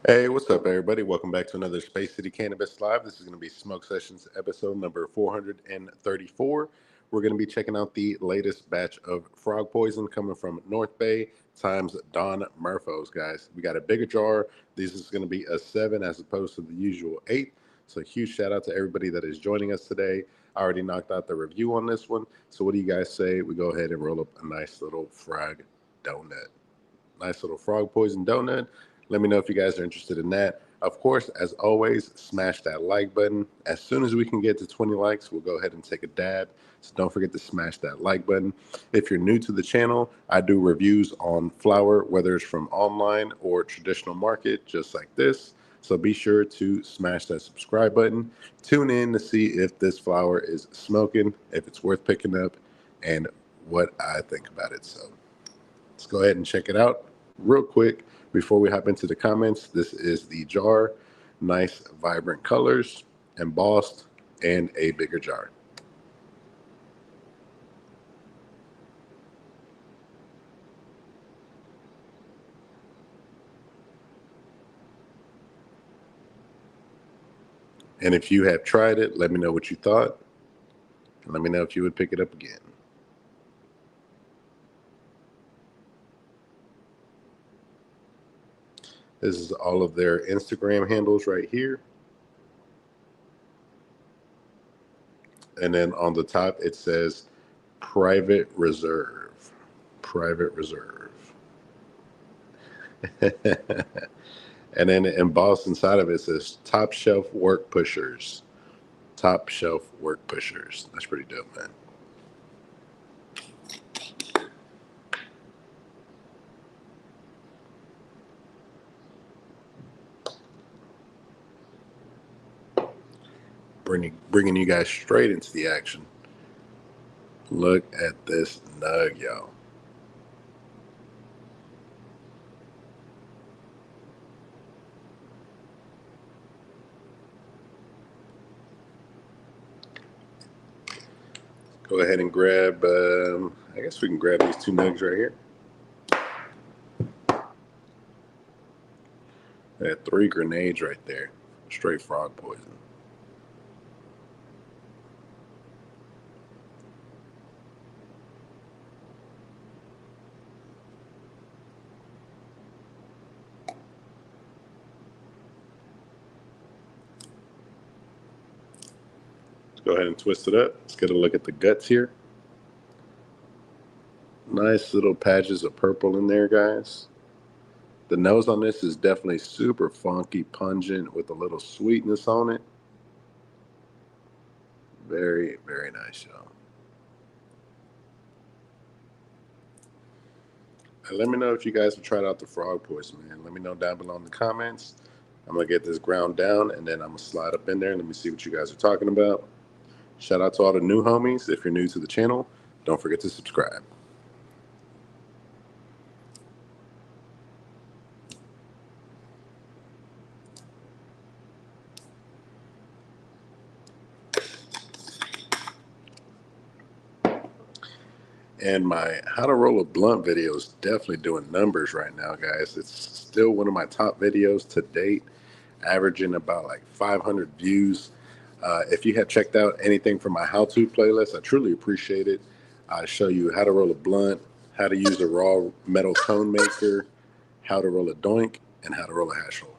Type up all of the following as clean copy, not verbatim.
Hey, what's up, everybody? Welcome back to another Space City Cannabis Live. This is going to be Smoke Sessions episode number 434. We're going to be checking out the latest batch of frog poison coming from Northbay times Don Merfos, guys. We got a bigger jar. This is going to be a 7 as opposed to the usual 8. So, huge shout out to everybody that is joining us today. I already knocked out the review on this one. So, what do you guys say? We go ahead and roll up a nice little frog donut. Nice little frog poison donut. Let me know if you guys are interested in that. Of course, as always, smash that like button. As soon as we can get to 20 likes, we'll go ahead and take a dab. So don't forget to smash that like button. If you're new to the channel, I do reviews on flower, whether it's from online or traditional market, just like this. So be sure to smash that subscribe button. Tune in to see if this flower is smoking, if it's worth picking up, and what I think about it. So let's go ahead and check it out real quick before we hop into the comments. This is the jar. Nice, vibrant colors, embossed, and a bigger jar. And if you have tried it, let me know what you thought. And let me know if you would pick it up again. This is all of their Instagram handles right here. And then on the top, it says private reserve. Private reserve. And then embossed inside of it says top shelf work pushers. Top shelf work pushers. That's pretty dope, man. Bringing you guys straight into the action. Look at this nug, y'all. Go ahead and grab, I guess we can grab these two nugs right here. I had 3 grenades right there. Straight frog poison. Let's go ahead and twist it up. Let's get a look at the guts here. Nice little patches of purple in there, guys. The nose on this is definitely super funky, pungent, with a little sweetness on it. Very, very nice, y'all. And let me know if you guys have tried out the frog poison, man. Let me know down below in the comments. I'm going to get this ground down, and then I'm going to slide up in there and let me see what you guys are talking about. Shout out to all the new homies. If you're new to the channel, don't forget to subscribe. And my how to roll a blunt video is definitely doing numbers right now, guys. It's still one of my top videos to date, averaging about like 500 views. If you have checked out anything from my how-to playlist, I truly appreciate it. I show you how to roll a blunt, how to use a raw metal tone maker, how to roll a doink, and how to roll a hash roll.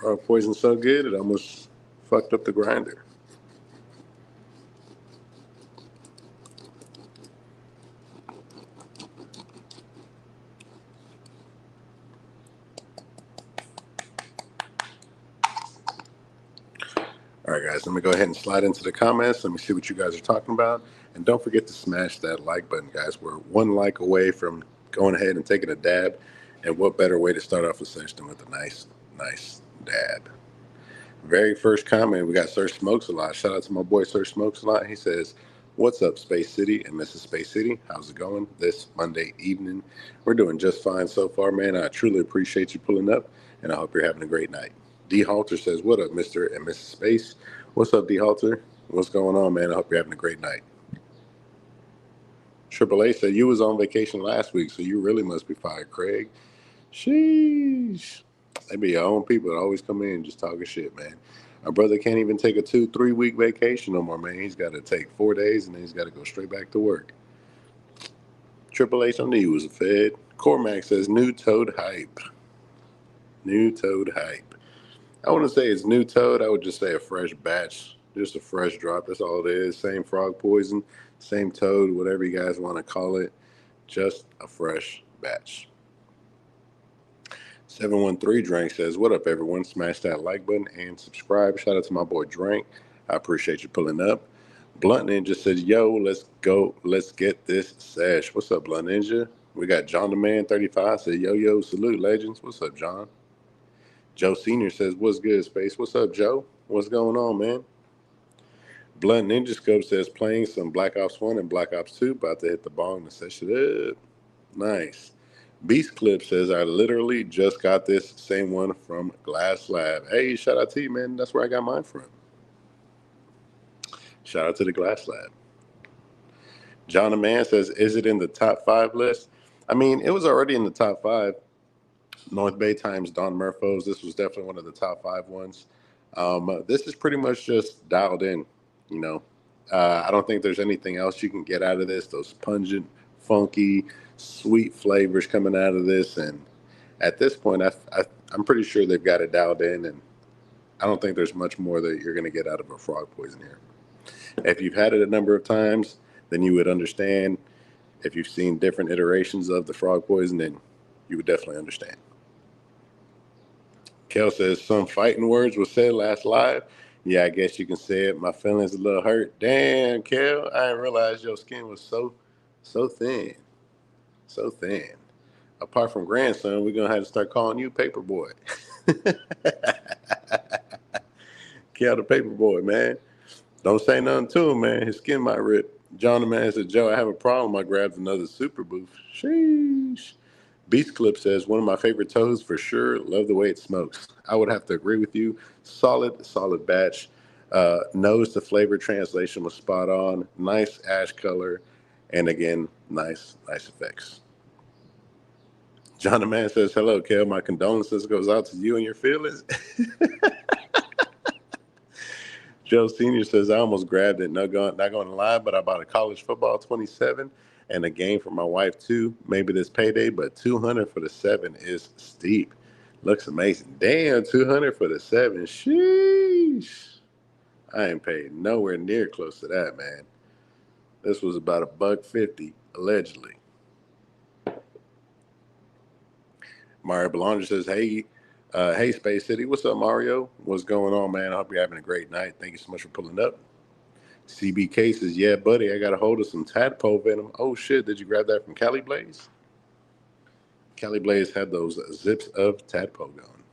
Raw poison's so good, it almost fucked up the grinder. All right, guys, let me go ahead and slide into the comments. Let me see what you guys are talking about. And don't forget to smash that like button, guys. We're one like away from going ahead and taking a dab. And what better way to start off a session with a nice, nice dab? Very first comment, we got Sir Smokes a Lot. Shout out to my boy Sir Smokes a Lot. He says, "What's up, Space City and Mrs. Space City? How's it going this Monday evening? We're doing just fine so far, man. I truly appreciate you pulling up, and I hope you're having a great night." D Halter says, "What up, Mr. and Mrs. Space? What's up, D Halter? What's going on, man? I hope you're having a great night." Triple A said, "You was on vacation last week, so you really must be fired, Craig." Sheesh. They be your own people that always come in and just talking shit, man. My brother can't even take a 2-3 week vacation no more, man. He's got to take 4 days and then he's got to go straight back to work. Triple H on the was a Fed. Cormac says, "New Toad hype." New Toad hype. I want to say it's new Toad. I would just say a fresh batch. Just a fresh drop. That's all it is. Same frog poison, same Toad, whatever you guys want to call it. Just a fresh batch. 713 Drank says, "What up, everyone? Smash that like button and subscribe." Shout out to my boy Drank. I appreciate you pulling up. Blunt Ninja says, "Yo, let's go. Let's get this sesh." What's up, Blunt Ninja? We got John the Man 35 says, "Yo, salute, legends." What's up, John? Joe Sr. says, "What's good, Space?" What's up, Joe? What's going on, man? Blunt Ninja Scope says, "Playing some Black Ops 1 and Black Ops 2. About to hit the bong to set shit up." Nice. Beast Clip says, "I literally just got this same one from Glass Lab." Hey, shout out to you, man. That's where I got mine from. Shout out to the Glass Lab. John the Man says, "Is it in the top 5 list?" I mean, it was already in the top 5. Northbay times Don Merfos. This was definitely one of the top 5 ones. This is pretty much just dialed in, you know. I don't think there's anything else you can get out of this. Those pungent, funky, sweet flavors coming out of this. And at this point, I'm pretty sure they've got it dialed in. And I don't think there's much more that you're going to get out of a frog poison here. If you've had it a number of times, then you would understand. If you've seen different iterations of the frog poison, then you would definitely understand. Kel says, "Some fighting words were said last live." Yeah, I guess you can say it. My feelings a little hurt. Damn, Kel, I didn't realize your skin was so thin. So thin. Apart from grandson, we're going to have to start calling you Paperboy. Kel the Paperboy, man. Don't say nothing to him, man. His skin might rip. John the Man said, "Joe, I have a problem. I grabbed another super booth." Sheesh. Beast Clip says, "One of my favorite toes for sure. Love the way it smokes." I would have to agree with you. Solid batch. Nose to flavor translation was spot on. Nice ash color. And again, nice effects. John the Man says, "Hello, Kel. My condolences goes out to you and your feelings." Joe Sr. says, "I almost grabbed it. Not going to lie, but I bought a college football 27 and a game for my wife too. Maybe this payday, but 200 for the 7 is steep. Looks amazing. Damn, 200 for the 7. Sheesh. I ain't paid nowhere near close to that, man. This was about $150 allegedly." Mario Belanger says, hey, Space City. What's up, Mario? What's going on, man? I hope you're having a great night. Thank you so much for pulling up. CBK says, "Yeah, buddy, I got a hold of some tadpole venom." Oh, shit. Did you grab that from Cali Blaze? Cali Blaze had those zips of tadpole going.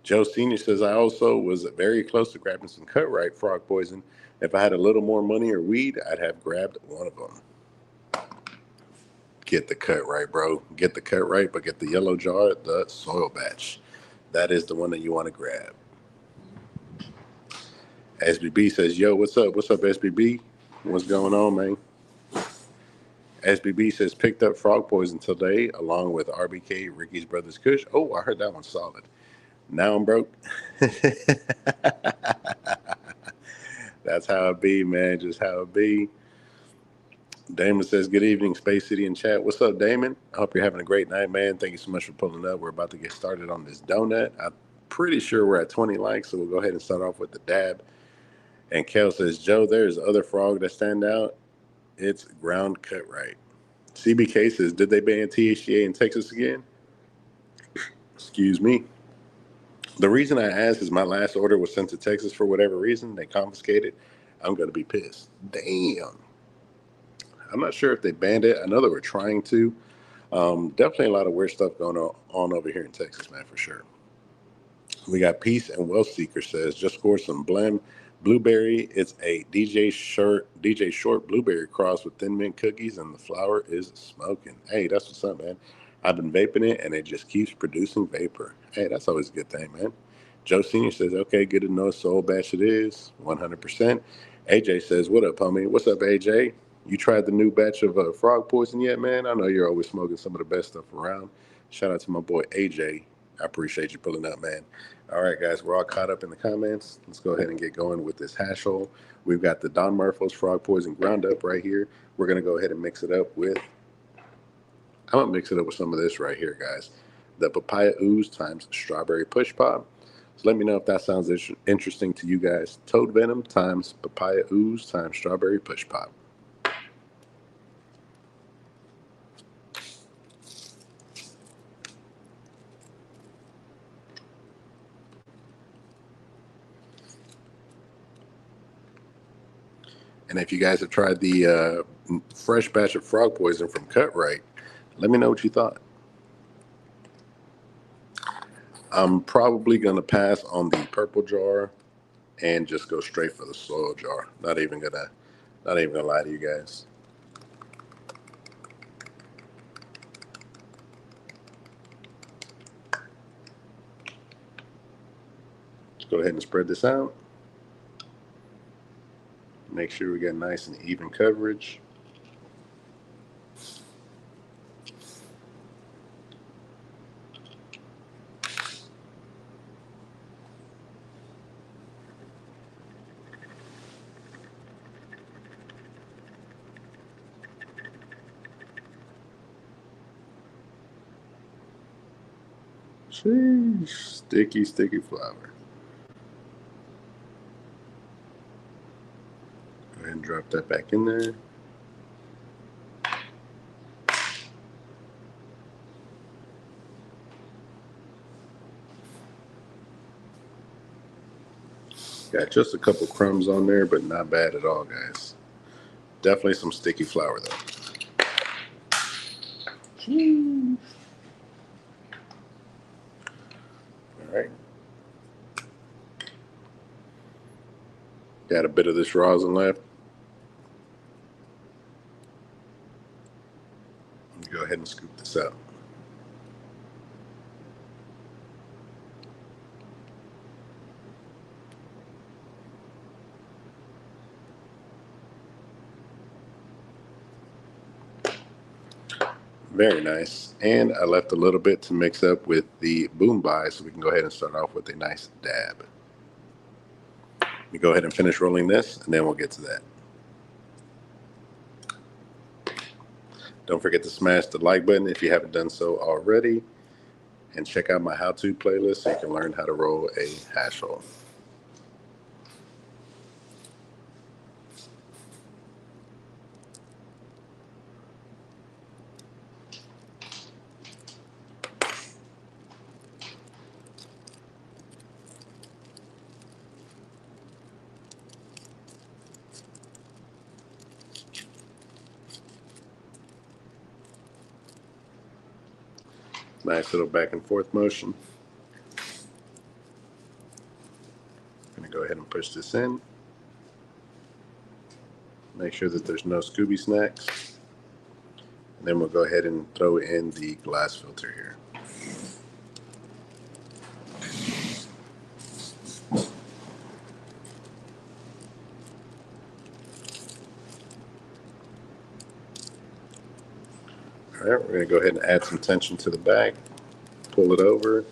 Joe Sr. says, "I also was very close to grabbing some Cutright frog poison. If I had a little more money or weed, I'd have grabbed one of them." Get the Cutright, bro. Get the Cutright, but get the yellow jar, the soil batch. That is the one that you want to grab. SBB says, "Yo, what's up? What's up, SBB? What's going on, man?" SBB says, "Picked up frog poison today along with RBK, Ricky's Brothers Kush." Oh, I heard that one's solid. Now I'm broke. That's how it be, man. Just how it be. Damon says, "Good evening, Space City and chat." What's up, Damon? I hope you're having a great night, man. Thank you so much for pulling up. We're about to get started on this donut. I'm pretty sure we're at 20 likes, so we'll go ahead and start off with the dab. And Kel says, "Joe, there's other frog that stand out. It's ground Cutright." CBK says, "Did they ban THCA in Texas again?" Excuse me. The reason I asked is my last order was sent to Texas for whatever reason. They confiscated. I'm going to be pissed. Damn. I'm not sure if they banned it. I know they were trying to. Definitely a lot of weird stuff going on over here in Texas, man, for sure. We got Peace and Wealth Seeker says, "Just scored some Blem blueberry. It's a DJ Short blueberry cross with Thin Mint cookies, and the flower is smoking." Hey, that's what's up, man. I've been vaping it, and it just keeps producing vapor. Hey, that's always a good thing, man. Joe Senior says, okay, good to know. Soul batch it is, 100%. AJ says, what up, homie? What's up, AJ? You tried the new batch of frog poison yet, man? I know you're always smoking some of the best stuff around. Shout out to my boy AJ. I appreciate you pulling up, man. All right, guys, we're all caught up in the comments. Let's go ahead and get going with this hash hole. We've got the Don Merfos frog poison ground up right here. We're going to go ahead and mix it up with, I'm going to mix it up with some of this right here, guys. The papaya ooze times strawberry push pop. So let me know if that sounds interesting to you guys. Toad venom times papaya ooze times strawberry push pop. And if you guys have tried the fresh batch of frog poison from Cut Right, let me know what you thought. I'm probably going to pass on the purple jar and just go straight for the soil jar. Not even gonna lie to you guys. Let's go ahead and spread this out. Make sure we get nice and even coverage. Sheesh, sticky, sticky flour. Go ahead and drop that back in there. Got just a couple crumbs on there, but not bad at all, guys. Definitely some sticky flour, though. Jeez. All right. Got a bit of this rosin left. Go ahead and scoop this out. Very nice. And I left a little bit to mix up with the boom by, so we can go ahead and start off with a nice dab. We go ahead and finish rolling this, and then we'll get to that. Don't forget to smash the like button if you haven't done so already, and check out my how-to playlist so you can learn how to roll a hash hole. Nice little back and forth motion. I'm going to go ahead and push this in. Make sure that there's no Scooby snacks. And then we'll go ahead and throw in the glass filter here. All right, we're going to go ahead and add some tension to the back. Pull it over,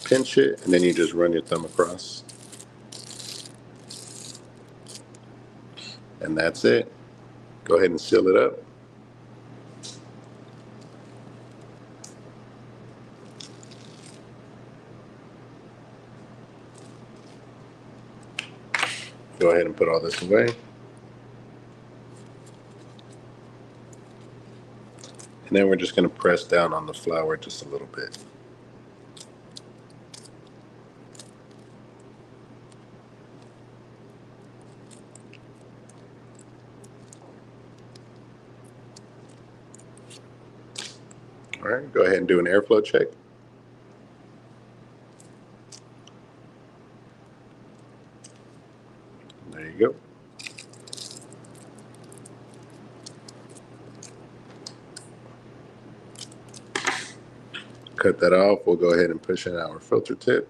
pinch it, and then you just run your thumb across. And that's it. Go ahead and seal it up. Go ahead and put all this away. And then we're just going to press down on the flour just a little bit. All right, go ahead and do an airflow check. There you go. Cut that off. We'll go ahead and push in our filter tip.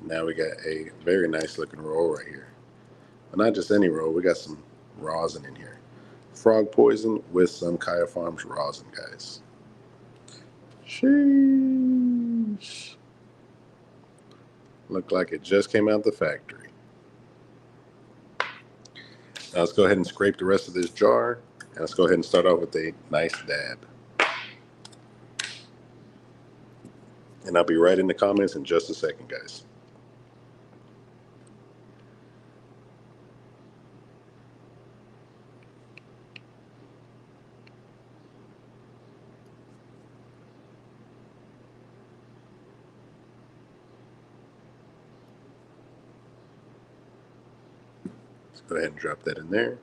Now we got a very nice looking roll right here. But not just any roll, we got some rosin in here. Frog poison with some Kaya Farms rosin, guys. Sheesh. Looked like it just came out the factory. Now let's go ahead and scrape the rest of this jar. And let's go ahead and start off with a nice dab. And I'll be right in the comments in just a second, guys. Let's go ahead and drop that in there.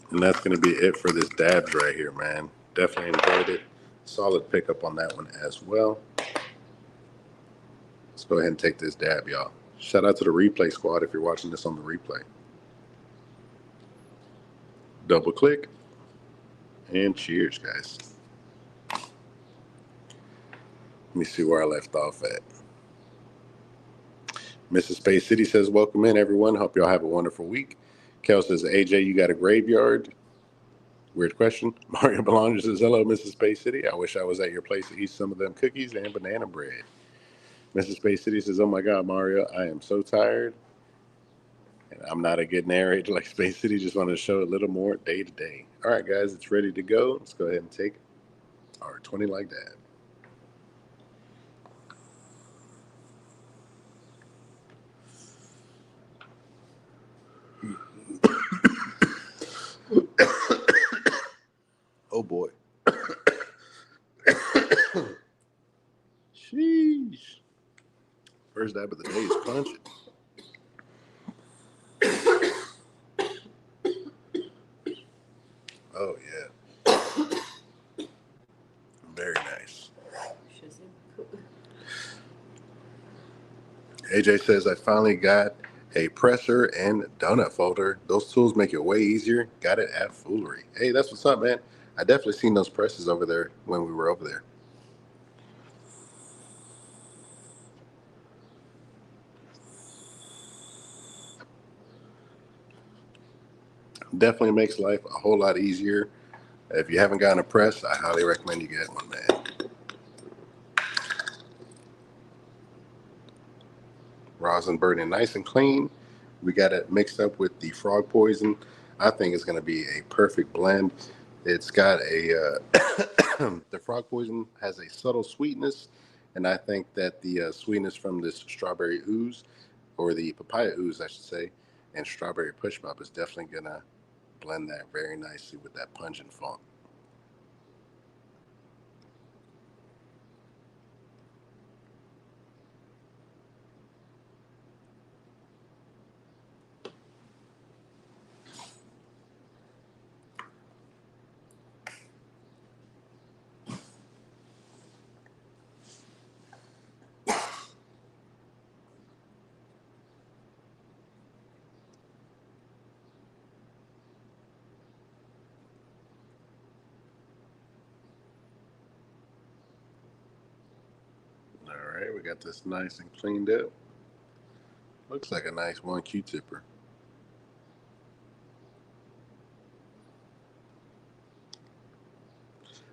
And that's going to be it for this dabs right here, man. Definitely enjoyed it. Solid pickup on that one as well. Let's go ahead and take this dab, y'all. Shout out to the replay squad if you're watching this on the replay. Double click. And cheers, guys. Let me see where I left off at. Mrs. Space City says, welcome in, everyone. Hope y'all have a wonderful week. Kel says, AJ, you got a graveyard? Weird question. Mario Belanger says, hello, Mrs. Space City. I wish I was at your place to eat some of them cookies and banana bread. Mrs. Space City says, oh my God, Mario, I am so tired. And I'm not a good narrator like Space City. Just wanted to show a little more day to day. All right, guys, it's ready to go. Let's go ahead and take our 20 like that. Oh boy. Sheesh. First dab of the day is punching. Oh yeah. Very nice. AJ says I finally got a presser and donut folder. Those tools make it way easier. Got it at Foolery. Hey, that's what's up, man. I definitely seen those presses over there when we were over there. Definitely makes life a whole lot easier. If you haven't gotten a press, I highly recommend you get one, man. Rosin burning nice and clean. We got it mixed up with the frog poison. I think it's going to be a perfect blend. It's got a the frog poison has a subtle sweetness, and I think that the sweetness from this strawberry ooze, or the papaya ooze, I should say, and strawberry push pop is definitely going to blend that very nicely with that pungent funk. All right, we got this nice and cleaned up. Looks like a nice one Q-tipper.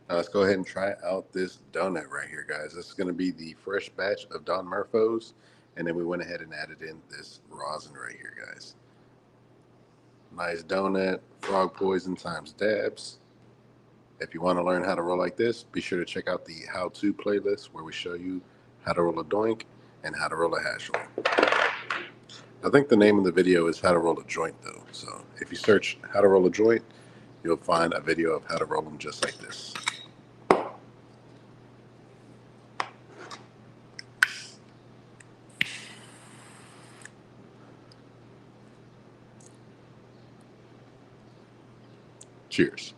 Now let's go ahead and try out this donut right here, guys. This is going to be the fresh batch of Don Merfos, and then we went ahead and added in this rosin right here, guys. Nice donut, frog poison times dabs. If you want to learn how to roll like this, be sure to check out the how-to playlist where we show you how to roll a doink and how to roll a hash roll. I think the name of the video is how to roll a joint though. So if you search how to roll a joint, you'll find a video of how to roll them just like this. Cheers.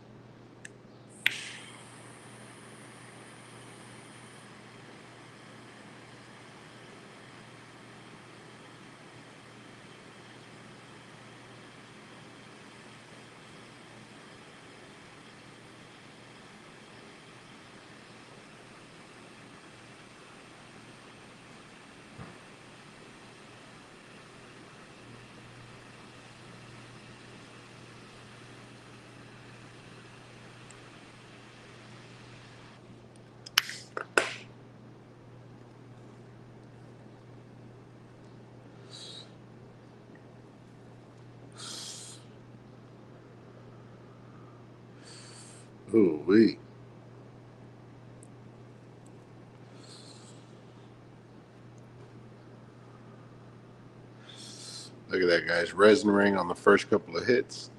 Ooh wee. Look at that, guys. Resin ring on the first couple of hits.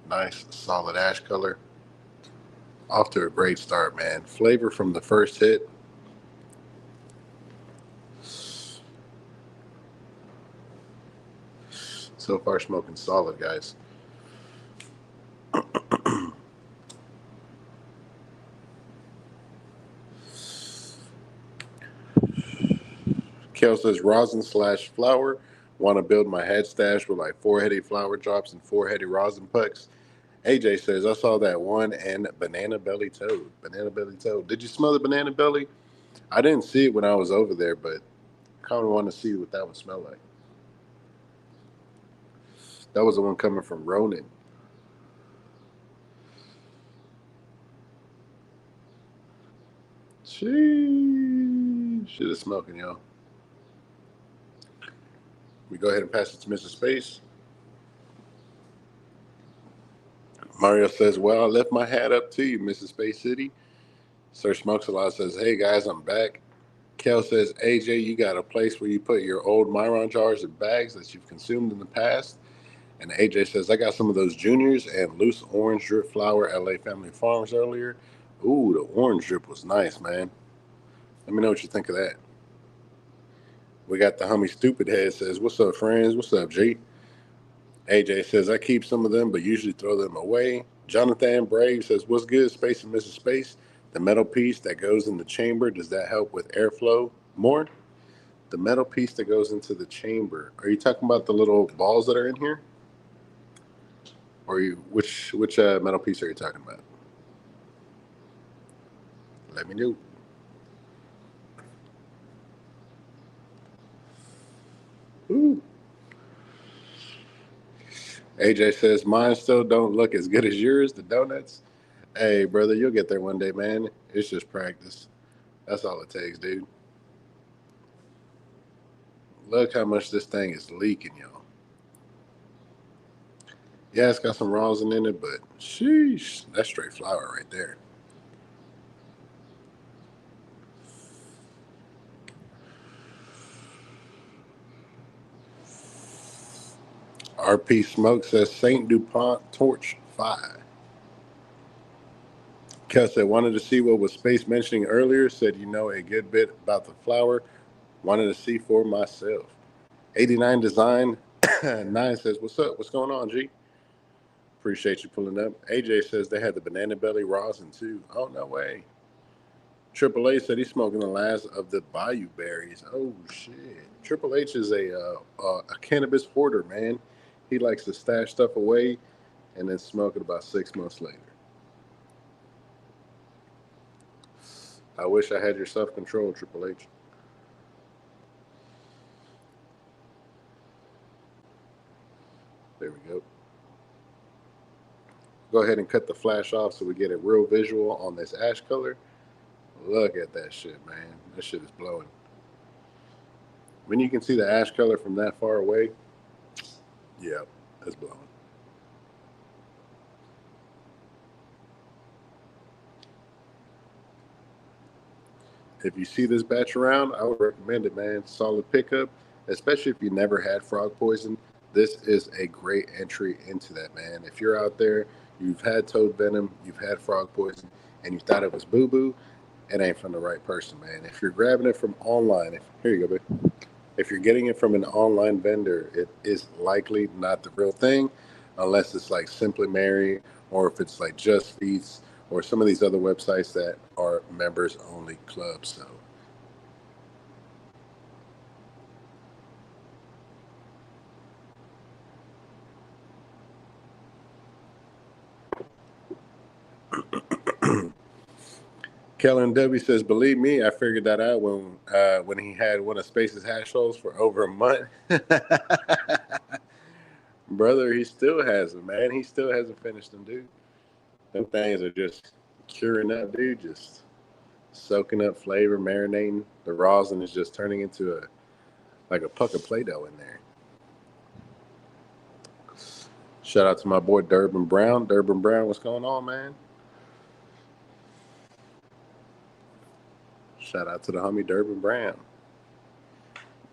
Nice, solid ash color. Off to a great start, man. Flavor from the first hit. So far, smoking solid, guys. Kel says rosin slash flower. Want to build my head stash with like 4 heady flower drops and 4 heady rosin pucks. AJ says I saw that one and banana belly toad. Banana belly toad. Did you smell the banana belly? I didn't see it when I was over there, but kind of want to see what that would smell like. That was the one coming from Ronin. Sheesh. Shit is smoking, y'all. We go ahead and pass it to Mr. Space. Mario says, well, I left my hat up to you, Mrs. Space City. Sir Smokes a Lot says, hey guys, I'm back. Kel says, AJ, you got a place where you put your old Myron jars and bags that you've consumed in the past? And AJ says, I got some of those juniors and loose orange drip flower LA Family Farms earlier. Ooh, the orange drip was nice, man. Let me know what you think of that. We got the homie Stupid Head says, what's up, friends? What's up, G? AJ says, I keep some of them, but usually throw them away. Jonathan Brave says, what's good, Space and Mrs. Space? The metal piece that goes in the chamber, does that help with airflow more? The metal piece that goes into the chamber. Are you talking about the little balls that are in here? Or which metal piece are you talking about? Let me know. Ooh. AJ says, mine still don't look as good as yours, the donuts. Hey, brother, you'll get there one day, man. It's just practice. That's all it takes, dude. Look how much this thing is leaking, y'all. Yeah, it's got some rosin in it, but sheesh, that's straight flour right there. RP Smoke says St. DuPont Torch 5. Kel said, wanted to see what was Space mentioning earlier. Said, you know a good bit about the flower. Wanted to see for myself. 89 Design 9 says, what's up? What's going on, G? Appreciate you pulling up. AJ says they had the banana belly rosin too. Oh, no way. Triple H said he's smoking the last of the Bayou berries. Oh, shit. Triple H is a cannabis hoarder, man. He likes to stash stuff away and then smoke it about 6 months later. I wish I had your self control, Triple H. There we go. Go ahead and cut the flash off so we get a real visual on this ash color. Look at that shit, man. That shit is blowing. When you can see the ash color from that far away, yeah, it's blowing. If you see this batch around, I would recommend it, man. Solid pickup, especially if you never had frog poison. This is a great entry into that, man. If you're out there, you've had toad venom, you've had frog poison, and you thought it was boo boo, it ain't from the right person, man. If you're grabbing it from online, here you go, babe. If you're getting it from an online vendor, it is likely not the real thing, unless it's like Simply Mary or if it's like Just Feast or some of these other websites that are members only clubs. So Kellen W says, "Believe me, I figured that out when he had one of Space's hash holes for over a month." Brother, he still has them, man. He still hasn't finished them, dude. Them things are just curing up, dude. Just soaking up flavor, marinating. The rosin is just turning into a puck of Play-Doh in there. Shout out to my boy Durbin Brown. Durbin Brown, what's going on, man? Shout out to the homie Durbin Brown.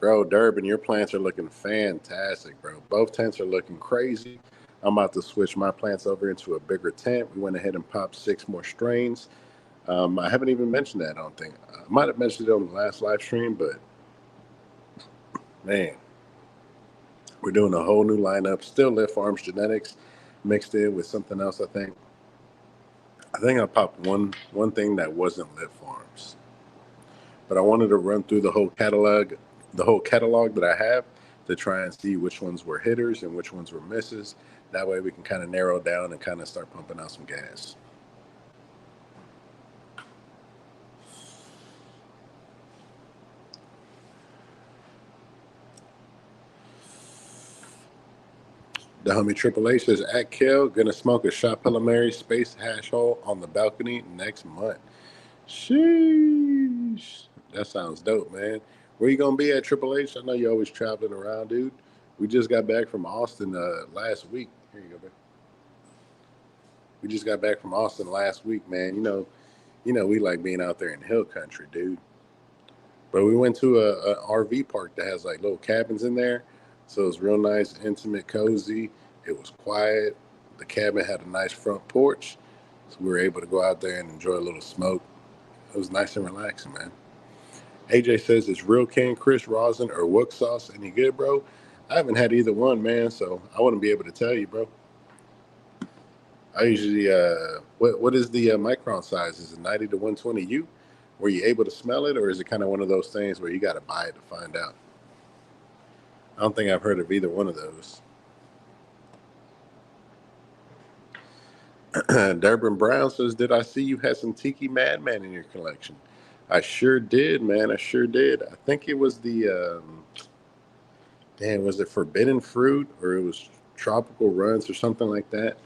Bro, Durbin, your plants are looking fantastic, bro. Both tents are looking crazy. I'm about to switch my plants over into a bigger tent. We went ahead and popped 6 more strains. I haven't even mentioned that, I don't think. I might have mentioned it on the last live stream, but man, we're doing a whole new lineup. Still Live Farms genetics mixed in with something else, I think. I think I popped one thing that wasn't Live Farms. But I wanted to run through the whole catalog that I have to try and see which ones were hitters and which ones were misses. That way we can kind of narrow down and kind of start pumping out some gas. The homie Triple H says, at Kill, gonna smoke a shot Palomari space hash hole on the balcony next month. Sheesh. That sounds dope, man. Where you gonna be at, Triple H? I know you're always traveling around, dude. We just got back from Austin last week. Here you go, man. We just got back from Austin last week, man. We like being out there in hill country, dude. But we went to a RV park that has like little cabins in there. So it was real nice, intimate, cozy. It was quiet. The cabin had a nice front porch. So we were able to go out there and enjoy a little smoke. It was nice and relaxing, man. AJ says, it's real canned Chris rosin or wook sauce any good, bro? I haven't had either one, man, so I wouldn't be able to tell you, bro. I usually, what is the micron size? Is it 90 to 120U? Were you able to smell it, or is it kind of one of those things where you got to buy it to find out? I don't think I've heard of either one of those. Durbin Brown says, did I see you had some Tiki Madman in your collection? I sure did, man. I sure did. I think it was the, was it Forbidden Fruit, or it was Tropical Runs or something like that?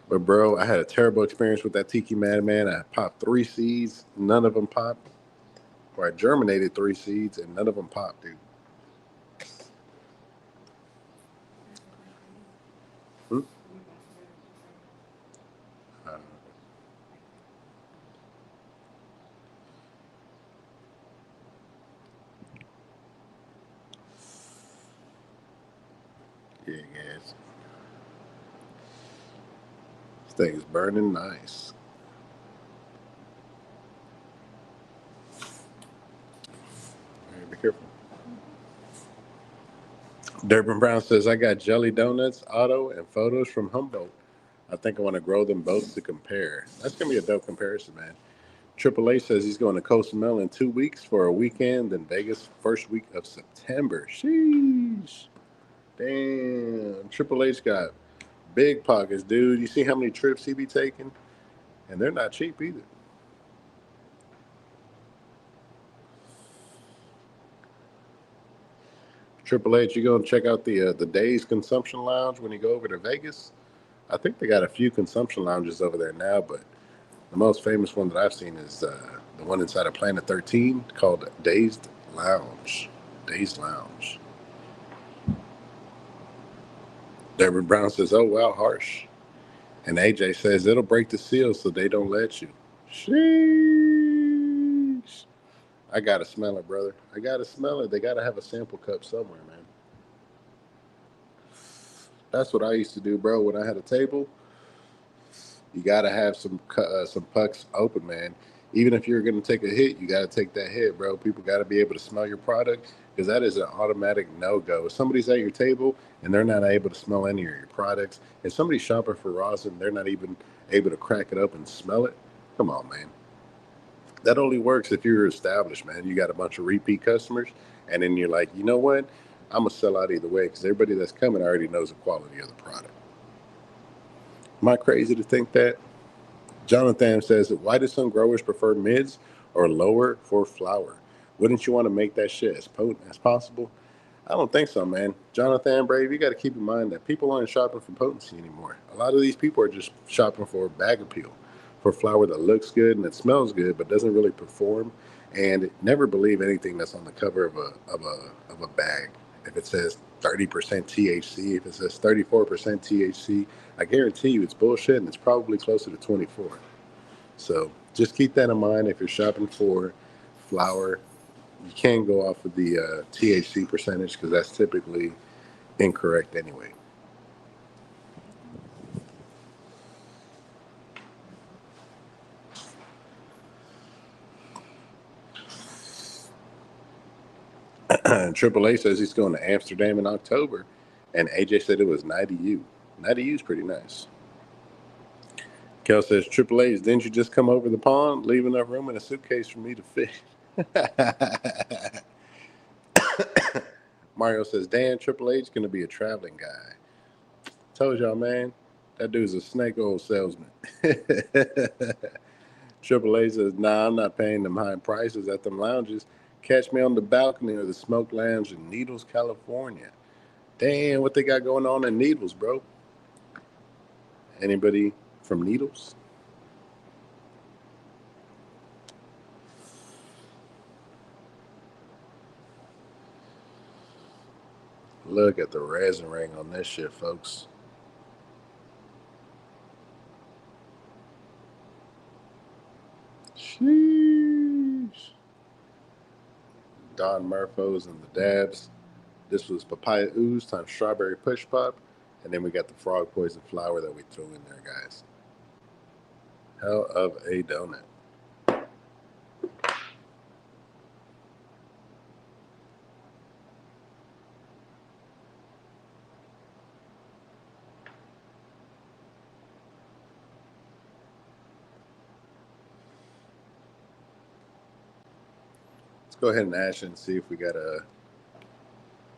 But, bro, I had a terrible experience with that Tiki Madman. I popped 3 seeds. None of them popped. Or I germinated 3 seeds, and none of them popped, dude. Hmm? Yeah, guys. This thing is burning nice. Right, be careful. Durbin Brown says, I got jelly donuts, auto, and photos from Humboldt. I think I want to grow them both to compare. That's going to be a dope comparison, man. Triple A says he's going to Cozumel in 2 weeks for a weekend in Vegas, first week of September. Sheesh. Damn. Triple H got big pockets, dude. You see how many trips he be taking? And they're not cheap either. Triple H, you going to check out the Days Consumption Lounge when you go over to Vegas? I think they got a few consumption lounges over there now, but the most famous one that I've seen is the one inside of Planet 13 called Dazed Lounge. Dazed Lounge. Deborah Brown says, oh, wow, harsh. And AJ says, it'll break the seal so they don't let you. Sheesh. I got to smell it, brother. I got to smell it. They got to have a sample cup somewhere, man. That's what I used to do, bro. When I had a table, you got to have some pucks open, man. Even if you're going to take a hit, you got to take that hit, bro. People got to be able to smell your product because that is an automatic no-go. If somebody's at your table and they're not able to smell any of your products, if somebody's shopping for rosin, they're not even able to crack it up and smell it, come on, man. That only works if you're established, man. You got a bunch of repeat customers, and then you're like, you know what? I'm going to sell out either way because everybody that's coming already knows the quality of the product. Am I crazy to think that? Jonathan says, why do some growers prefer mids or lower for flower? Wouldn't you want to make that shit as potent as possible? I don't think so, man. Jonathan Brave, you got to keep in mind that people aren't shopping for potency anymore. A lot of these people are just shopping for bag appeal, for flower that looks good and it smells good but doesn't really perform. And never believe anything that's on the cover of a bag. If it says 30% THC, if it says 34% THC, I guarantee you it's bullshit and it's probably closer to 24. So Just keep that in mind if you're shopping for flour. You can't go off of the THC percentage because that's typically incorrect anyway. Triple A says he's going to Amsterdam in October, and AJ said it was 90U. 90U is pretty nice. Kel says, Triple A's, didn't you just come over the pond, leave enough room in a suitcase for me to fit? Mario says, Dan, Triple H going to be a traveling guy. Told y'all, man, that dude's a snake oil salesman. Triple A says, nah, I'm not paying them high prices at them lounges. Catch me on the balcony of the Smoke Lounge in Needles, California. Damn, what they got going on in Needles, bro? Anybody from Needles? Look at the resin ring on this shit, folks. Sheesh. Don Merfos and the Dabs. This was papaya ooze times strawberry push pop. And then we got the frog poison flour that we threw in there, guys. Hell of a donut. Let's go ahead and ash it and see if we got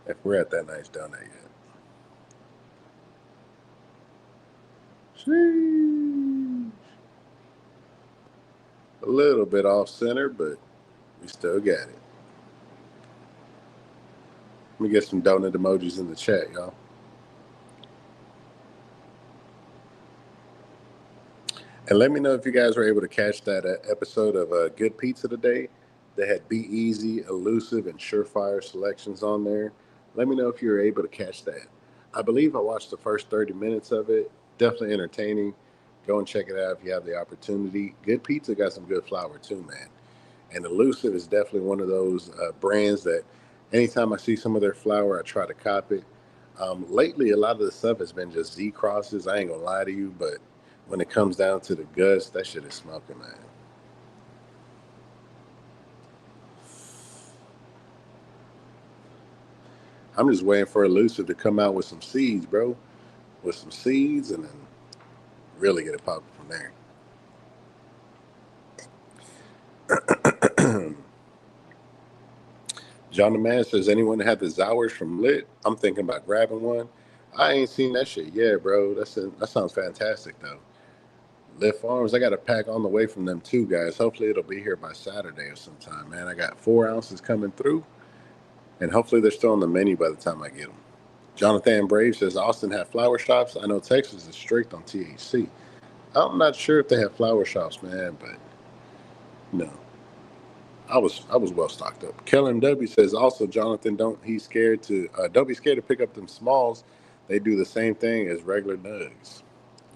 if we're at that nice donut yet. Sheesh. A little bit off center, but we still got it. Let me get some donut emojis in the chat, y'all. And let me know if you guys were able to catch that episode of Good Pizza today. They had Be Easy, Elusive, and Surefire selections on there. Let me know if you were able to catch that. I believe I watched the first 30 minutes of it. Definitely entertaining. Go and check it out if you have the opportunity. Good Pizza got some good flour too, man. And Elusive is definitely one of those brands that anytime I see some of their flour, I try to cop it. Lately, a lot of the stuff has been just Z crosses. I ain't gonna lie to you, but when it comes down to the guts, that shit is smoking, man. I'm just waiting for Elusive to come out with some seeds, bro. With some seeds, and then really get it popping from there. John the Man says, anyone have the Zowers from Lit? I'm thinking about grabbing one. I ain't seen that shit yet, bro. That sounds fantastic, though. Lit Farms, I got a pack on the way from them too, guys. Hopefully it'll be here by Saturday or sometime, man. I got 4 ounces coming through, and hopefully they're still on the menu by the time I get them. Jonathan Brave says, Austin have flower shops. I know Texas is strict on THC. I'm not sure if they have flower shops, man, but no. I was well stocked up. Kellen W says also, Jonathan, don't be scared to pick up them smalls. They do the same thing as regular nugs.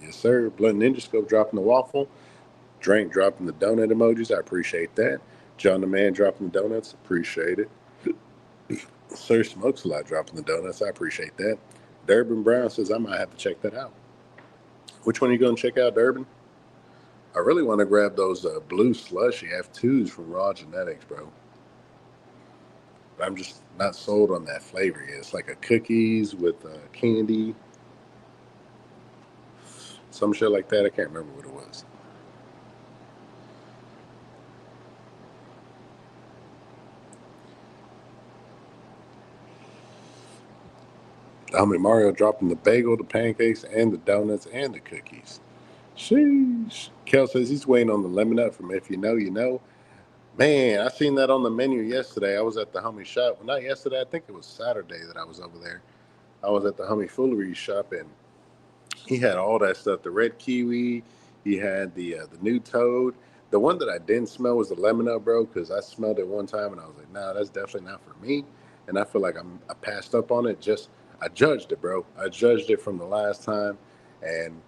Yes, sir. Blunt Ninja Scope dropping the waffle. Drink dropping the donut emojis. I appreciate that. John the Man dropping the donuts. Appreciate it. Sir Smokes a lot dropping the donuts. I appreciate that. Durbin Brown says I might have to check that out. Which one are you going to check out, Durbin? I really want to grab those blue slushy F2s from Raw Genetics, bro. But I'm just not sold on that flavor yet. It's like a cookies with candy. Some shit like that. I can't remember what it was. Homie Mario dropping the bagel, the pancakes, and the donuts, and the cookies. Sheesh. Kel says he's waiting on the lemon up from If You Know, You Know. Man, I seen that on the menu yesterday. I was at the homie shop. Well, not yesterday. I think it was Saturday that I was over there. I was at the homie Foolery shop, and he had all that stuff. The red kiwi. He had the new toad. The one that I didn't smell was the lemon up, bro, because I smelled it one time and I was like, nah, that's definitely not for me. And I feel like I passed up on it. I judged it, bro. I judged it from the last time, and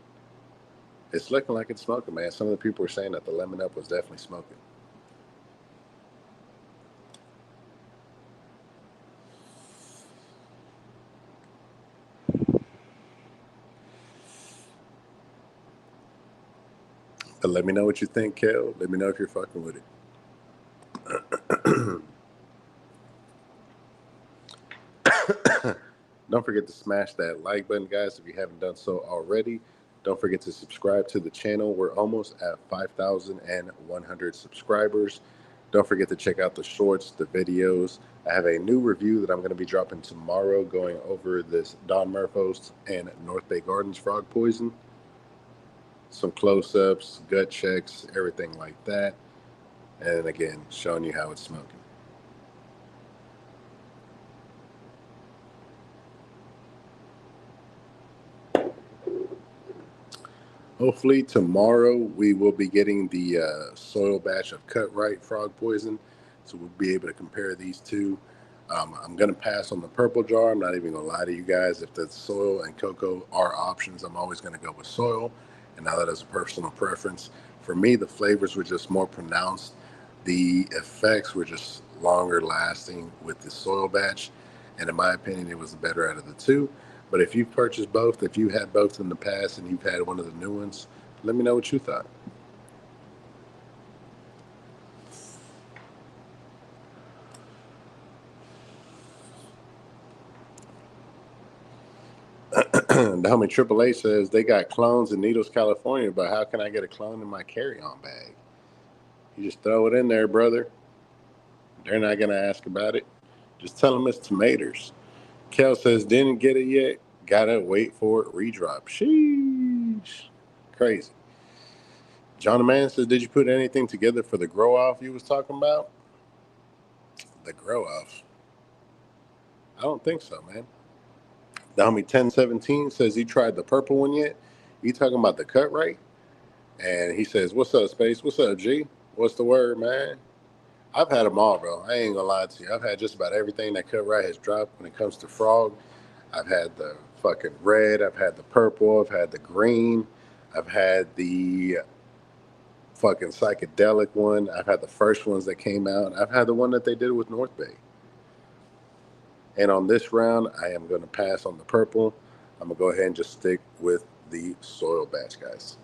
It's looking like it's smoking, man. Some of the people were saying that the lemon up was definitely smoking. But let me know what you think, Kel. Let me know if you're fucking with it. Don't forget to smash that like button, guys, if you haven't done so already. Don't forget to subscribe to the channel. We're almost at 5,100 subscribers. Don't forget to check out the shorts, the videos. I have a new review that I'm going to be dropping tomorrow going over this Don Merfos and Northbay Gardens frog poison. Some close-ups, gut checks, everything like that. And again, showing you how it's smoking. Hopefully tomorrow we will be getting the soil batch of cut right frog poison, so we'll be able to compare these two. I'm going to pass on the purple jar. I'm not even going to lie to you guys. If the soil and cocoa are options, I'm always going to go with soil. And now that is a personal preference. For me, the flavors were just more pronounced. The effects were just longer lasting with the soil batch. And in my opinion, it was the better out of the two. But if you've purchased both, if you had both in the past and you've had one of the new ones, let me know what you thought. The homie AAA says they got clones in Needles, California, but how can I get a clone in my carry-on bag? You just throw it in there, brother. They're not going to ask about it. Just tell them it's tomatoes. Kel says, didn't get it yet. Gotta wait for it. Redrop. Sheesh. Crazy. John Man says, did you put anything together for the grow off you was talking about? The grow off? I don't think so, man. The homie 1017 says he tried the purple one yet. You talking about the cut right? And he says, what's up, Space? What's up, G? What's the word, man? I've had them all, bro. I ain't gonna lie to you. I've had just about everything that cut right has dropped when it comes to frog. I've had the fucking red. I've had the purple. I've had the green. I've had the fucking psychedelic one. I've had the first ones that came out. I've had the one that they did with Northbay. And on this round, I am going to pass on the purple. I'm going to go ahead and just stick with the soil batch, guys.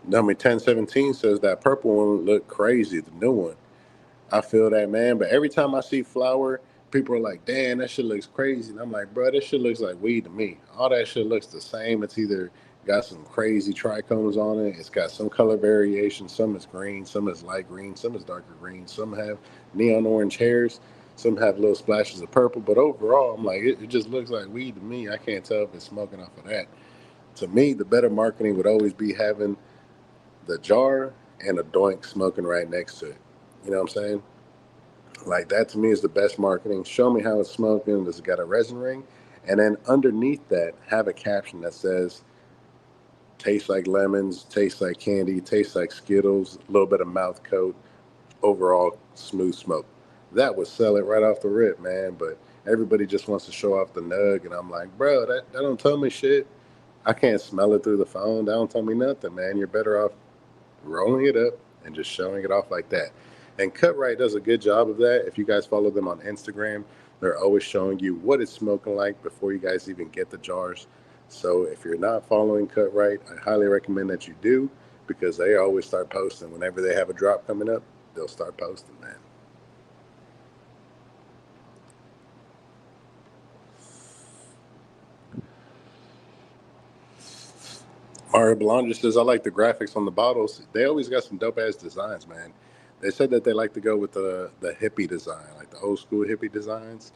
Number 1017 says that purple one looked crazy, the new one. I feel that, man. But every time I see flower, people are like, damn, that shit looks crazy. And I'm like, bro, this shit looks like weed to me. All that shit looks the same. It's either got some crazy trichomes on it. It's got some color variation. Some is green. Some is light green. Some is darker green. Some have neon orange hairs. Some have little splashes of purple. But overall, I'm like, it just looks like weed to me. I can't tell if it's smoking off of that. To me, the better marketing would always be having the jar and a doink smoking right next to it. You know what I'm saying? Like that to me is the best marketing. Show me how it's smoking. Does it got a resin ring? And then underneath that, have a caption that says, tastes like lemons, tastes like candy, tastes like Skittles, a little bit of mouth coat, overall smooth smoke. That would sell it right off the rip, man. But everybody just wants to show off the nug. And I'm like, bro, that don't tell me shit. I can't smell it through the phone. That don't tell me nothing, man. You're better off rolling it up and just showing it off like that. And Cut Right does a good job of that. If you guys follow them on Instagram, they're always showing you what it's smoking like before you guys even get the jars. So if you're not following Cut Right, I highly recommend that you do because they always start posting. Whenever they have a drop coming up, they'll start posting, man. Mario Belanger says, I like the graphics on the bottles. They always got some dope ass designs, man. They said that they like to go with the hippie design, like the old school hippie designs.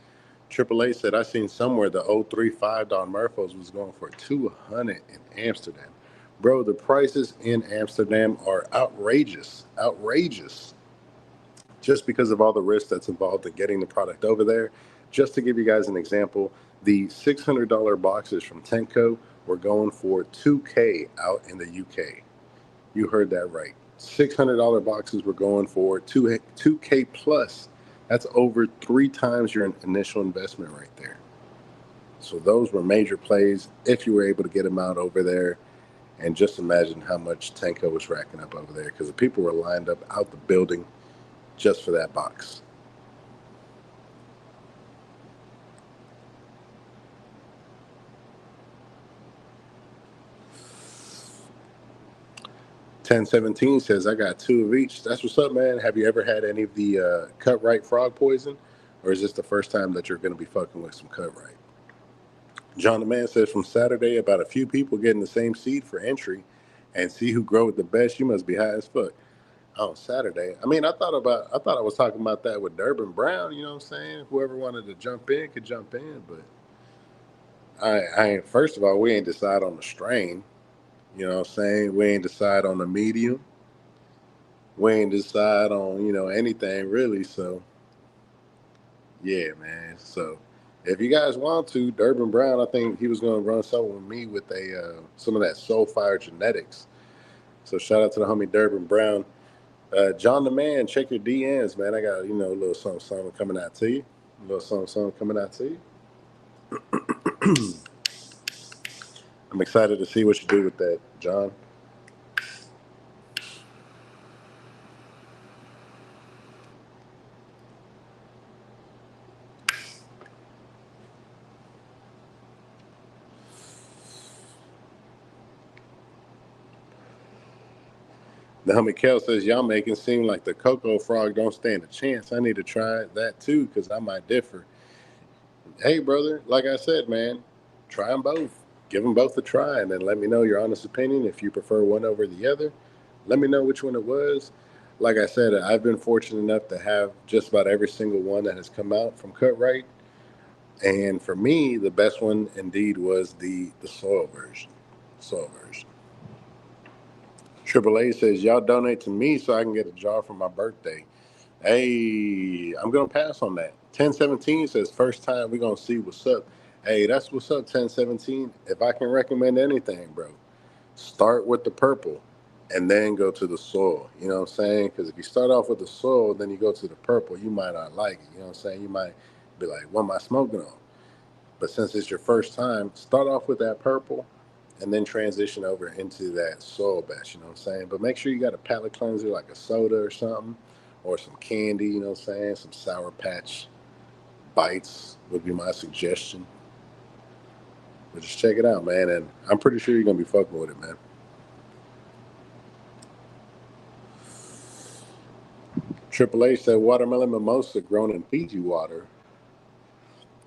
AAA said, I seen somewhere the 035 Don Merfos was going for 200 in Amsterdam. Bro, the prices in Amsterdam are outrageous. Outrageous. Just because of all the risk that's involved in getting the product over there. Just to give you guys an example, the $600 boxes from Tenco were going for 2K out in the UK. You heard that right. $600 boxes were going for 2K plus That's over 3 times your initial investment right there. So those were major plays if you were able to get them out over there. And just imagine how much Tanko was racking up over there because the people were lined up out the building just for that box. Ten17 says, I got 2 of each. That's what's up, man. Have you ever had any of the cut right frog poison? Or is this the first time that you're going to be fucking with some cut right? John the Man says, from Saturday, about a few people getting the same seed for entry and see who grow it the best. You must be high as fuck. On Saturday. I mean, I thought I was talking about that with Durbin Brown, you know what I'm saying? Whoever wanted to jump in could jump in, but I ain't first of all, we ain't decide on the strain, you know what I'm saying? We ain't decide on the medium. We ain't decide on, anything really. So yeah, man. So if you guys want to, Durbin Brown, I think he was gonna run something with me with a some of that soul fire genetics. So shout out to the homie Durbin Brown. John the Man, check your DMs, man. I got, a little something coming out to you. A little something coming out to you. I'm excited to see what you do with that, John. The homie Kel says, y'all making seem like the Cocoa Frog don't stand a chance. I need to try that too, because I might differ. Hey, brother, like I said, man, try them both. Give them both a try, and then let me know your honest opinion. If you prefer one over the other, let me know which one it was. Like I said, I've been fortunate enough to have just about every single one that has come out from Cut Right. And for me, the best one indeed was the soil version. Soil version. Triple A says, y'all donate to me so I can get a jar for my birthday. Hey, I'm gonna pass on that. 1017 says, first time we gonna see what's up. Hey, that's what's up, 1017. If I can recommend anything, bro, start with the purple and then go to the soil. You know what I'm saying? Because if you start off with the soil, then you go to the purple, you might not like it. You know what I'm saying? You might be like, what am I smoking on? But since it's your first time, start off with that purple and then transition over into that soil batch, you know what I'm saying? But make sure you got a palate cleanser like a soda or something, or some candy, you know what I'm saying? Some Sour Patch bites would be my suggestion. But just check it out, man. And I'm pretty sure you're going to be fucking with it, man. Triple H said watermelon mimosa grown in Fiji water.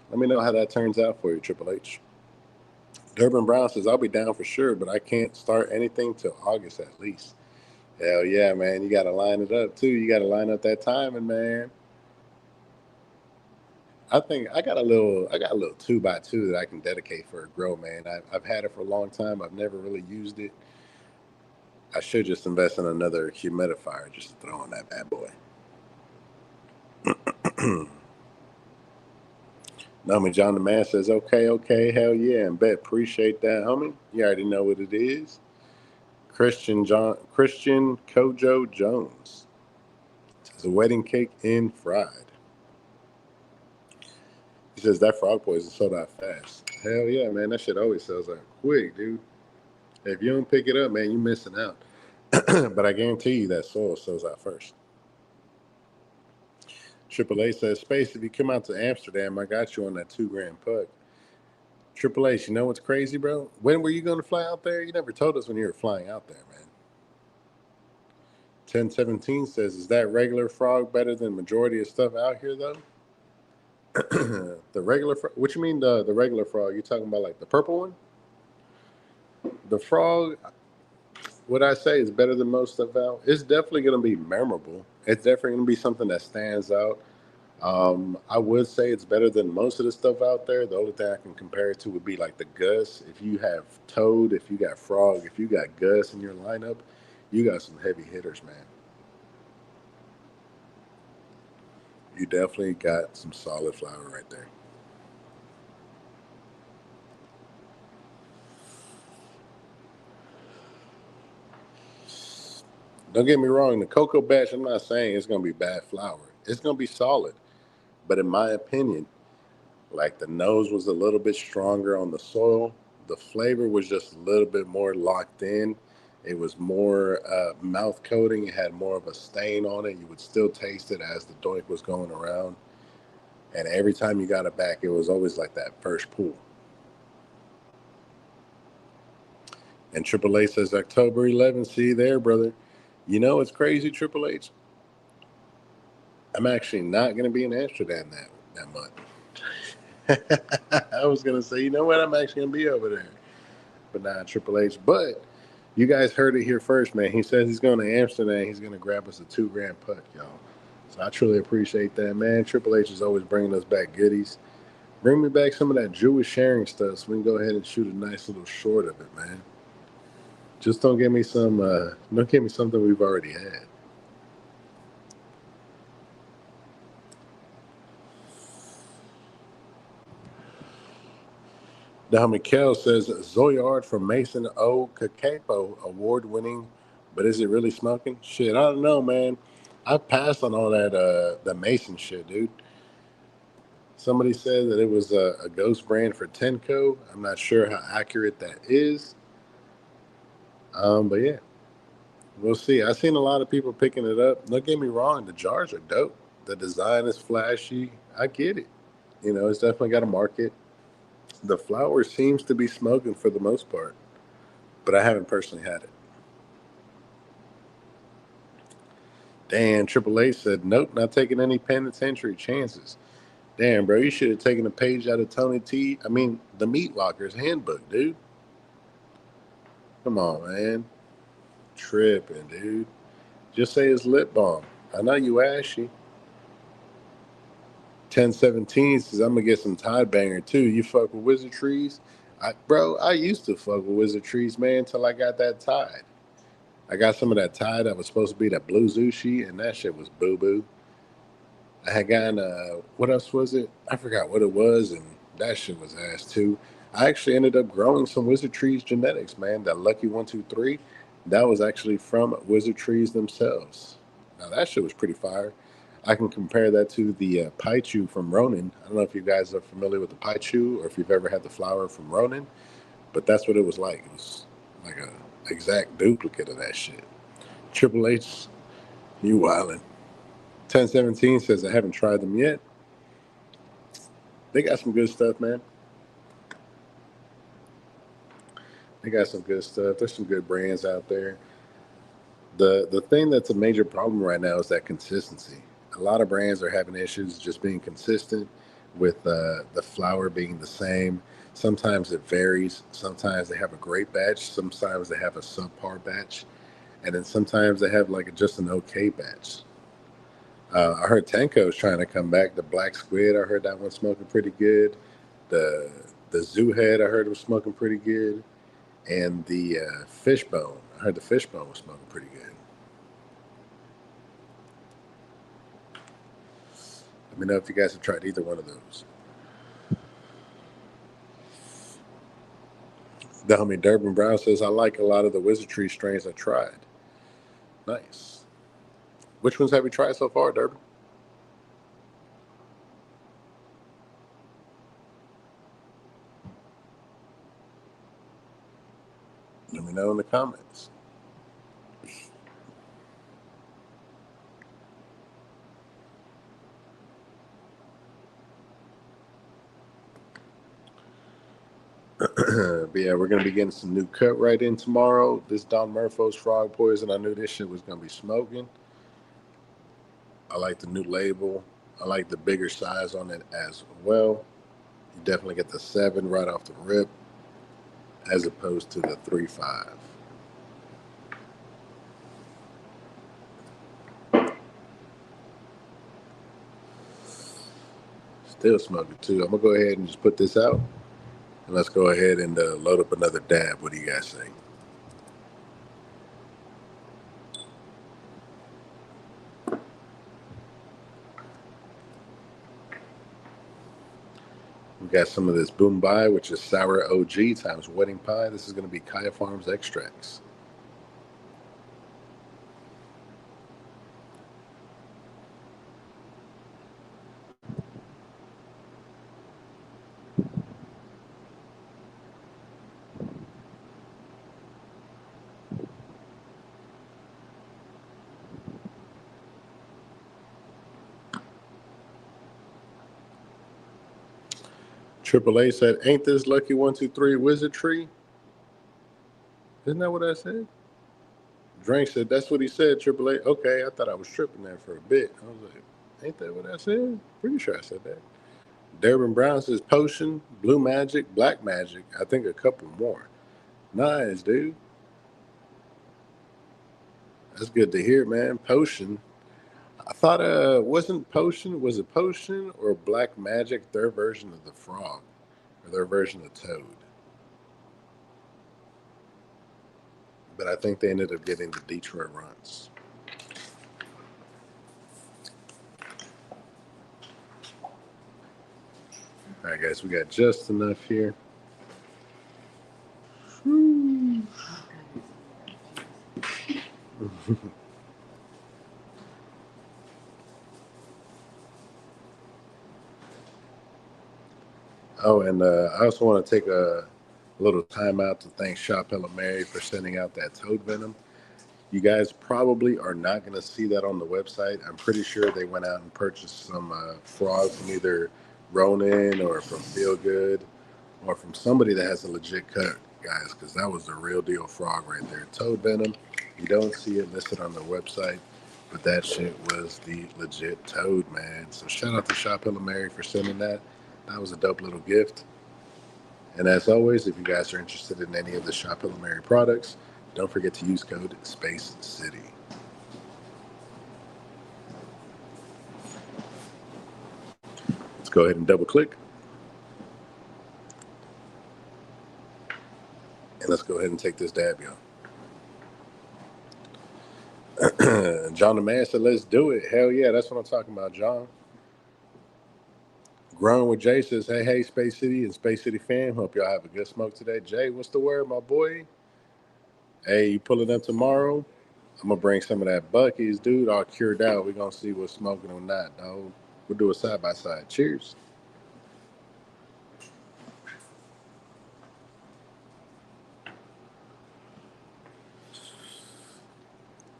Let me know how that turns out for you, Triple H. Durbin Brown says, I'll be down for sure, but I can't start anything till August at least. Hell yeah, man. You got to line it up, too. You got to line up that timing, man. I think I got a little 2x2 that I can dedicate for a grow, man. I've had it for a long time. I've never really used it. I should just invest in another humidifier just to throw on that bad boy. Homie John the Man says, okay, okay, hell yeah, and bet appreciate that, homie. You already know what it is. Christian Kojo Jones says a wedding cake in fried. He says that frog poison sold out fast. Hell yeah, man, that shit always sells out quick, dude. If you don't pick it up, man, you missing out. But I guarantee you that soil sells out first. Triple A says, Space, if you come out to Amsterdam, I got you on that 2 grand puck. Triple H, you know what's crazy, bro? When were you going to fly out there? You never told us when you were flying out there, man. 1017 says, is that regular frog better than majority of stuff out here, though? The regular frog? What you mean the regular frog? You talking about like the purple one? The frog, what I say is better than most stuff out. It's definitely going to be memorable. It's definitely going to be something that stands out. I would say it's better than most of the stuff out there. The only thing I can compare it to would be like the Gus. If you have Toad, if you got Frog, if you got Gus in your lineup, you got some heavy hitters, man. You definitely got some solid flower right there. Don't get me wrong, the cocoa batch, I'm not saying it's going to be bad flour. It's going to be solid. But in my opinion, like the nose was a little bit stronger on the soil. The flavor was just a little bit more locked in. It was more mouth coating. It had more of a stain on it. You would still taste it as the doink was going around. And every time you got it back, it was always like that first pull. And Triple H says October 11th. See you there, brother. You know it's crazy, Triple H. I'm actually not going to be in Amsterdam that month. I was going to say, you know what? I'm actually going to be over there. But not Triple H. But you guys heard it here first, man. He says he's going to Amsterdam. He's going to grab us a $2,000 puck, y'all. So I truly appreciate that, man. Triple H is always bringing us back goodies. Bring me back some of that Jewish sharing stuff so we can go ahead and shoot a nice little short of it, man. Just don't give me don't give me something we've already had. Now, Mikhail says Zoyard from Mason O. Cacapo, award winning, but is it really smoking? Shit, I don't know, man. I passed on all that the Mason shit, dude. Somebody said that it was a ghost brand for Tenco. I'm not sure how accurate that is. But yeah, we'll see. I've seen a lot of people picking it up. Don't get me wrong, the jars are dope. The design is flashy. I get it. You know, it's definitely got a market. The flower seems to be smoking for the most part, but I haven't personally had it. Damn, Triple H said, nope, not taking any penitentiary chances. Damn, bro, you should have taken a page out of Tony T. I mean, the Meat Walker's handbook, dude. Come on, man. Tripping, dude. Just say it's lip balm. I know you ashy. 1017 says, I'm going to get some Tide Banger, too. You fuck with Wizard Trees? Bro, I used to fuck with Wizard Trees, man, until I got that Tide. I got some of that Tide that was supposed to be that blue Zushi, and that shit was boo-boo. I had gotten what else was it? I forgot what it was, and that shit was ass too. I actually ended up growing some Wizard Trees genetics, man. That Lucky 123, that was actually from Wizard Trees themselves. Now that shit was pretty fire. I can compare that to the Paichu from Ronin. I don't know if you guys are familiar with the Paichu or if you've ever had the flower from Ronin, but that's what it was like. It was like a exact duplicate of that shit. Triple H, you wildin'. 1017 says I haven't tried them yet. They got some good stuff, man. They got some good stuff. There's some good brands out there. The thing that's a major problem right now is that consistency. A lot of brands are having issues just being consistent with the flour being the same. Sometimes it varies. Sometimes they have a great batch. Sometimes they have a subpar batch, and then sometimes they have like just an okay batch. I heard Tanko's trying to come back. The Black Squid, I heard that one smoking pretty good. The the Zoo Head, I heard was smoking pretty good. And the Fishbone, I heard the Fishbone was smoking pretty good. Let me know if you guys have tried either one of those. The homie Durban Brown says, I like a lot of the Wizardry strains I tried. Nice. Which ones have you tried so far, Durban? Let me know in the comments. But yeah, we're gonna be getting some new cut right in tomorrow. This Don Merfos Frog Poison. I knew this shit was gonna be smoking. I like the new label. I like the bigger size on it as well. You definitely get the 7 right off the rip, as opposed to the 3.5. Still smoking too. I'm gonna go ahead and just put this out, and let's go ahead and load up another dab. What do you guys think? We got some of this Boombai, which is sour OG times wedding pie. This is going to be Kaya Farms extracts. Triple A said, "Ain't this lucky 123 wizard tree?" Isn't that what I said? Drink said, "That's what he said." Triple A. Okay, I thought I was tripping there for a bit. I was like, "Ain't that what I said?" Pretty sure I said that. Durbin Brown says, "Potion, Blue Magic, Black Magic. I think a couple more." Nice, dude. That's good to hear, man. Potion. I thought wasn't Potion, was it Potion or Black Magic their version of the frog? Or their version of Toad? But I think they ended up getting the Detroit runs. All right, guys, we got just enough here. Oh, and I also want to take a little time out to thank Shop Ella Mary for sending out that toad venom. You guys probably are not going to see that on the website. I'm pretty sure they went out and purchased some frogs from either Ronin or from Feel Good or from somebody that has a legit cut, guys, because that was the real deal frog right there. Toad venom. You don't see it listed on their website, but that shit was the legit toad, man. So shout out to Shop Ella Mary for sending that. That was a dope little gift. And as always, if you guys are interested in any of the Shop Ella Mary products, don't forget to use code Space City. Let's go ahead and double click. And let's go ahead and take this dab, y'all. John the Man said, "Let's do it." Hell yeah, that's what I'm talking about, John. Growing with Jay says, "Hey, Space City and Space City fam. Hope y'all have a good smoke today." Jay, what's the word, my boy? Hey, you pulling up tomorrow? I'm gonna bring some of that Bucky's, dude, all cured out. We're gonna see what's smoking or not, dog. We'll do it side by side. Cheers.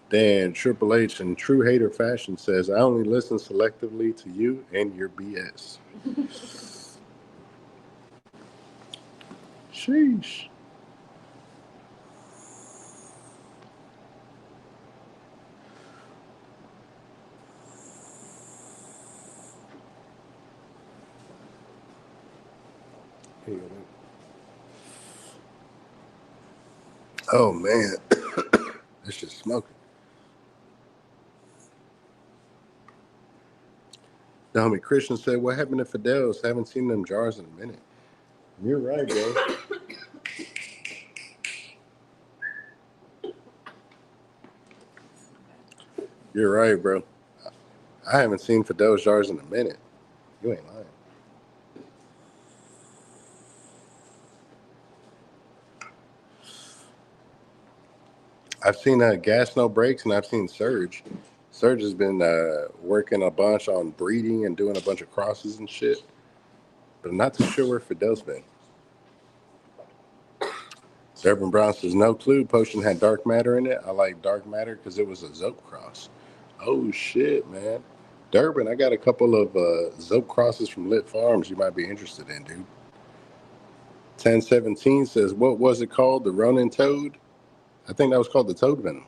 Dan Triple H in true hater fashion says, "I only listen selectively to you and your BS." Sheesh. Oh man, this shit's smoking. The homie Christian said, "What happened to Fidel's? Haven't seen them jars in a minute." You're right, bro. You're right, bro. I haven't seen Fidel's jars in a minute. You ain't lying. I've seen Gas No Breaks and I've seen Surge. Surge has been working a bunch on breeding and doing a bunch of crosses and shit, but I'm not too sure where Fidel's been. Urban Brown says, "No clue. Potion had dark matter in it. I like dark matter because it was a Zope cross." Oh shit, man. Durban, I got a couple of Zope crosses from Lit Farms you might be interested in, dude. 1017 says, "What was it called? The Ronin Toad?" I think that was called the Toad Venom.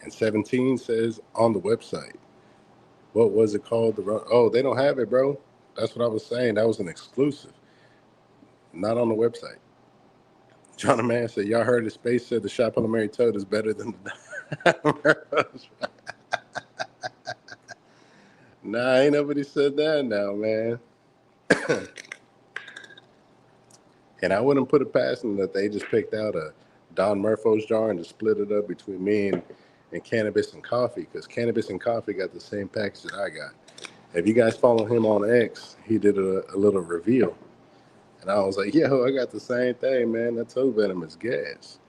And 17 says, "On the website." What was it called? Oh, they don't have it, bro. That's what I was saying. That was an exclusive. Not on the website. John the Man said, "Y'all heard the Space said the Shop on the Mary Toad is better than the Merfos." Nah, ain't nobody said that now, man. And I wouldn't put it past them that they just picked out a Don Merfos jar and just split it up between me and Cannabis and Coffee, because Cannabis and Coffee got the same package that I got. If you guys follow him on X, he did a little reveal. And I was like, "Yo, I got the same thing, man. That toe venom is gas."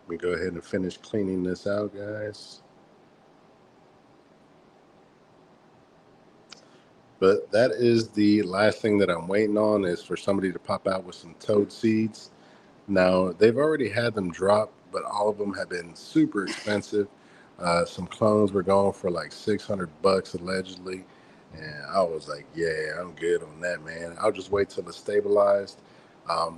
Let me go ahead and finish cleaning this out, guys. But that is the last thing that I'm waiting on, is for somebody to pop out with some toad seeds. Now, they've already had them drop, but all of them have been super expensive. Some clones were going for like $600 allegedly. And I was like, yeah, I'm good on that, man. I'll just wait till it's stabilized.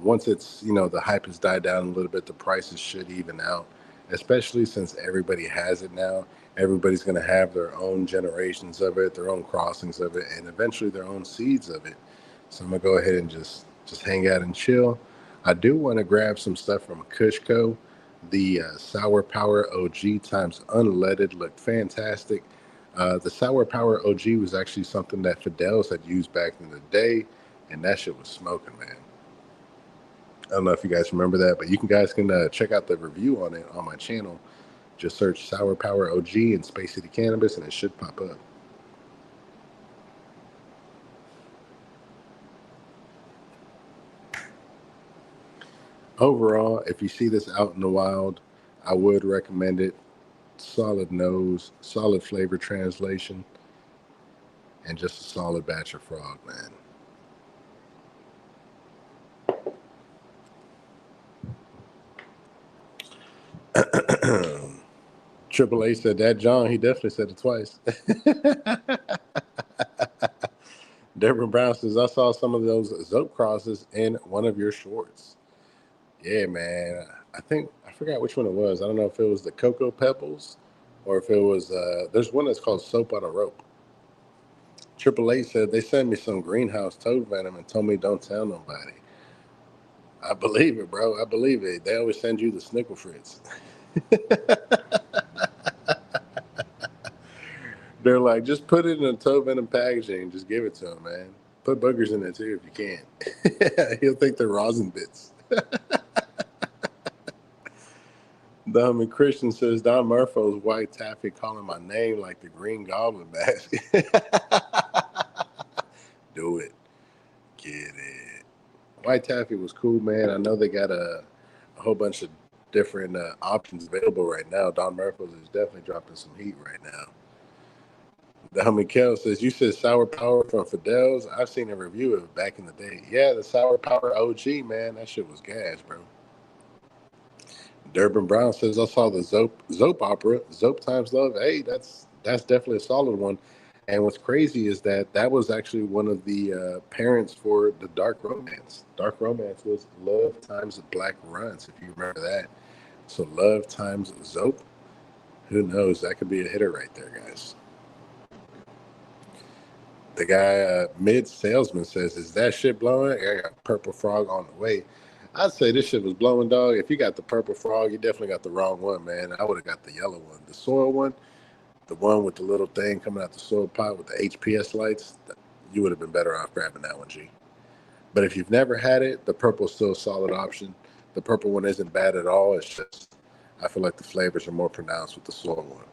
Once it's, the hype has died down a little bit, the prices should even out, especially since everybody has it now. Everybody's going to have their own generations of it, their own crossings of it, and eventually their own seeds of it. So I'm going to go ahead and just hang out and chill. I do want to grab some stuff from Kushco. The Sour Power OG times unleaded looked fantastic. The Sour Power OG was actually something that Fidel's had used back in the day, and that shit was smoking, man. I don't know if you guys remember that, but you guys can check out the review on it on my channel. Just search Sour Power OG and Space City Cannabis, and it should pop up. Overall, if you see this out in the wild, I would recommend it. Solid nose, solid flavor translation, and just a solid batch of frog, man. Triple A said that. John, he definitely said it twice. Deborah Brown says, I saw some of those Zope crosses in one of your shorts. Yeah, man. I forgot which one it was. I don't know if it was the Cocoa Pebbles or if it was, there's one that's called Soap on a Rope. Triple A said, they sent me some greenhouse toad venom and told me don't tell nobody. I believe it, bro. I believe it. They always send you the Snickle Fritz. They're like, just put it in a toad venom packaging and just give it to him, man. Put boogers in it too if you can. He'll think they're rosin bits. Dumb and Christian says, Don Merfos white taffy calling my name like the Green Goblin basket. Do it. Get it. White taffy was cool, man. I know they got a whole bunch of different options available right now. Don Merfos is definitely dropping some heat right now. The homie Kel says, you said Sour Power from Fidel's? I've seen a review of it back in the day. Yeah, the Sour Power OG, man. That shit was gas, bro. Durbin Brown says, I saw the Zope opera, Zope Times Love. Hey, that's definitely a solid one. And what's crazy is that was actually one of the parents for the Dark Romance. Dark Romance was Love Times Black Runs, if you remember that. So Love Times Zope, who knows? That could be a hitter right there, guys. The guy, Mid Salesman, says, is that shit blowing? I got Purple Frog on the way. I'd say this shit was blowing, dog. If you got the Purple Frog, you definitely got the wrong one, man. I would have got the yellow one. The soil one, the one with the little thing coming out the soil pot with the HPS lights, you would have been better off grabbing that one, G. But if you've never had it, the purple's still a solid option. The purple one isn't bad at all. It's just, I feel like the flavors are more pronounced with the soil one.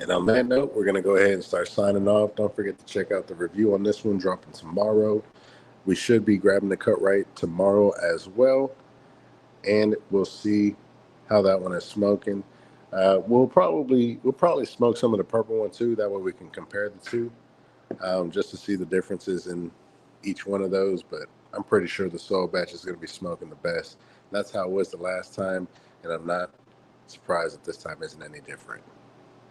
And on that note, we're going to go ahead and start signing off. Don't forget to check out the review on this one, dropping tomorrow. We should be grabbing the cut right tomorrow as well. And we'll see how that one is smoking. We'll probably smoke some of the purple one too. That way we can compare the two, just to see the differences in each one of those. But I'm pretty sure the soil batch is going to be smoking the best. That's how it was the last time. And I'm not surprised that this time isn't any different.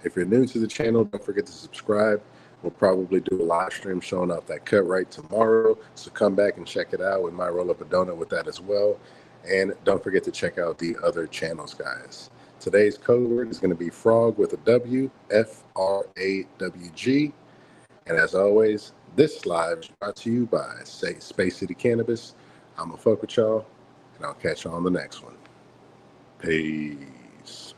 If you're new to the channel, don't forget to subscribe. We'll probably do a live stream showing off that cut right tomorrow. So come back and check it out. We might roll up a donut with that as well. And don't forget to check out the other channels, guys. Today's code word is going to be frog with a W, FRAWG. And as always, this live is brought to you by Space City Cannabis. I'm going to fuck with y'all, and I'll catch you on the next one. Peace.